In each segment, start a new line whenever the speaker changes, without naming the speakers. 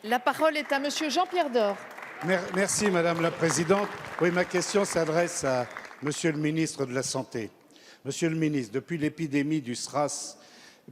La parole est à Monsieur Jean-Pierre Door.
Merci Madame la Présidente. Oui, ma question s'adresse à Monsieur le Ministre de la Santé. Monsieur le Ministre, depuis l'épidémie du SRAS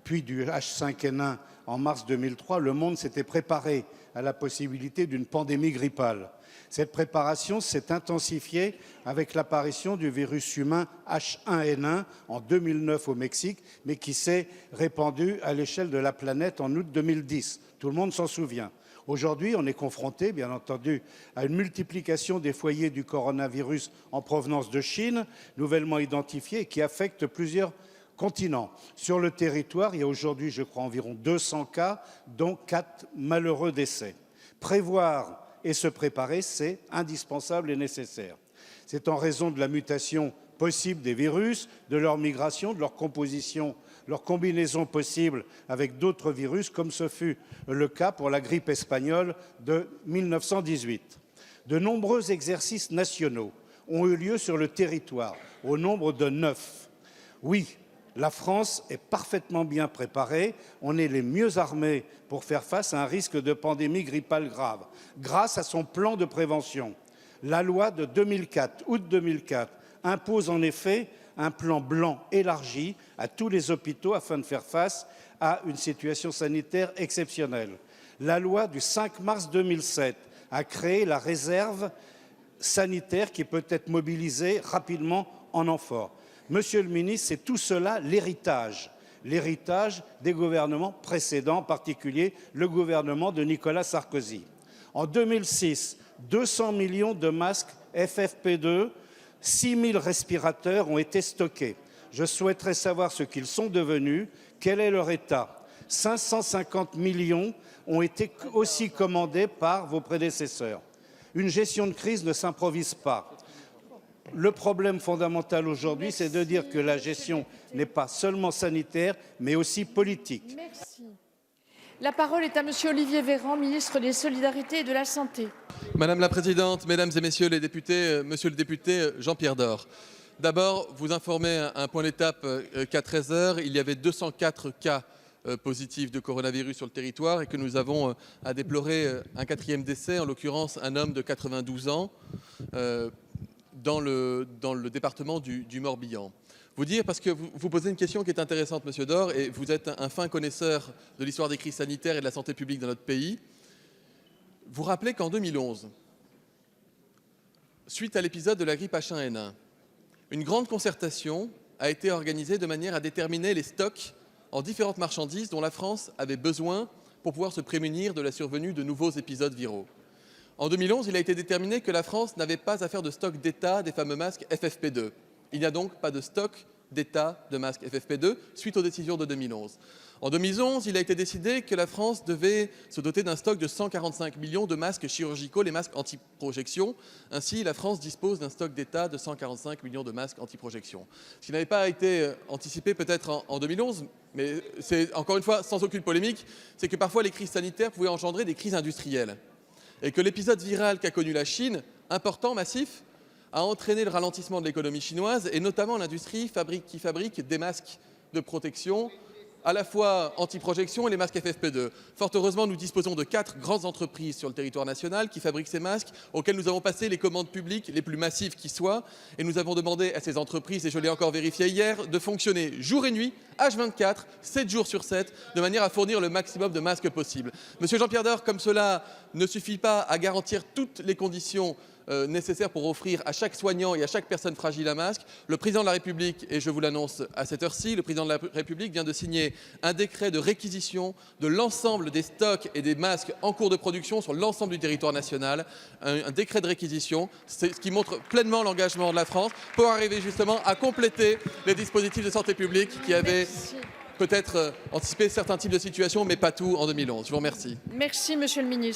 puis du H5N1 en mars 2003, le monde s'était préparé à la possibilité d'une pandémie grippale. Cette préparation s'est intensifiée avec l'apparition du virus humain H1N1 en 2009 au Mexique, mais qui s'est répandu à l'échelle de la planète en août 2010. Tout le monde s'en souvient. Aujourd'hui, on est confronté, bien entendu, à une multiplication des foyers du coronavirus en provenance de Chine, nouvellement identifiés et qui affectent plusieurs continents. Sur le territoire, il y a aujourd'hui, je crois, environ 200 cas, dont 4 malheureux décès. Prévoir et se préparer, c'est indispensable et nécessaire. C'est en raison de la mutation possible des virus, de leur migration, de leur composition, leur combinaison possible avec d'autres virus, comme ce fut le cas pour la grippe espagnole de 1918. De nombreux exercices nationaux ont eu lieu sur le territoire, au nombre de 9. Oui, la France est parfaitement bien préparée, on est les mieux armés pour faire face à un risque de pandémie grippale grave, grâce à son plan de prévention. La loi de 2004, août 2004, impose en effet un plan blanc élargi à tous les hôpitaux afin de faire face à une situation sanitaire exceptionnelle. La loi du 5 mars 2007 a créé la réserve sanitaire qui peut être mobilisée rapidement en renfort. Monsieur le ministre, c'est tout cela l'héritage des gouvernements précédents, en particulier le gouvernement de Nicolas Sarkozy. En 2006, 200 millions de masques FFP2, 6 000 respirateurs ont été stockés. Je souhaiterais savoir ce qu'ils sont devenus, quel est leur état. 550 millions ont été aussi commandés par vos prédécesseurs. Une gestion de crise ne s'improvise pas. Le problème fondamental aujourd'hui, c'est de dire que la gestion n'est pas seulement sanitaire, mais aussi politique.
Merci. La parole est à Monsieur Olivier Véran, ministre des Solidarités et de la Santé.
Madame la Présidente, Mesdames et Messieurs les députés, Monsieur le député Jean-Pierre Door. D'abord, vous informer un point d'étape qu'à 13 h, il y avait 204 cas positifs de coronavirus sur le territoire et que nous avons à déplorer un 4e décès, en l'occurrence un homme de 92 ans, dans le département du Morbihan. Vous dire, parce que vous posez une question qui est intéressante, Monsieur Door, et vous êtes un fin connaisseur de l'histoire des crises sanitaires et de la santé publique dans notre pays. Vous rappelez qu'en 2011, suite à l'épisode de la grippe H1N1, une grande concertation a été organisée de manière à déterminer les stocks en différentes marchandises dont la France avait besoin pour pouvoir se prémunir de la survenue de nouveaux épisodes viraux. En 2011, il a été déterminé que la France n'avait pas à faire de stock d'État des fameux masques FFP2. Il n'y a donc pas de stock d'État de masques FFP2 suite aux décisions de 2011. En 2011, il a été décidé que la France devait se doter d'un stock de 145 millions de masques chirurgicaux, les masques anti-projection. Ainsi, la France dispose d'un stock d'État de 145 millions de masques anti-projection. Ce qui n'avait pas été anticipé peut-être en 2011, mais c'est encore une fois sans aucune polémique, c'est que parfois les crises sanitaires pouvaient engendrer des crises industrielles. Et que l'épisode viral qu'a connu la Chine, important, massif, a entraîné le ralentissement de l'économie chinoise et notamment l'industrie qui fabrique des masques de protection, à la fois anti-projection et les masques FFP2. Fort heureusement, nous disposons de 4 grandes entreprises sur le territoire national qui fabriquent ces masques, auxquelles nous avons passé les commandes publiques les plus massives qui soient. Et nous avons demandé à ces entreprises, et je l'ai encore vérifié hier, de fonctionner jour et nuit, H24, 7 jours sur 7, de manière à fournir le maximum de masques possible. Monsieur Jean-Pierre Door, comme cela ne suffit pas à garantir toutes les conditions nécessaires pour offrir à chaque soignant et à chaque personne fragile un masque, le président de la République, et je vous l'annonce à cette heure-ci, le président de la République vient de signer un décret de réquisition de l'ensemble des stocks et des masques en cours de production sur l'ensemble du territoire national. Un décret de réquisition, c'est ce qui montre pleinement l'engagement de la France pour arriver justement à compléter les dispositifs de santé publique qui avaient peut-être anticipé certains types de situations, mais pas tout en 2011. Je vous remercie.
Merci, Monsieur le Ministre.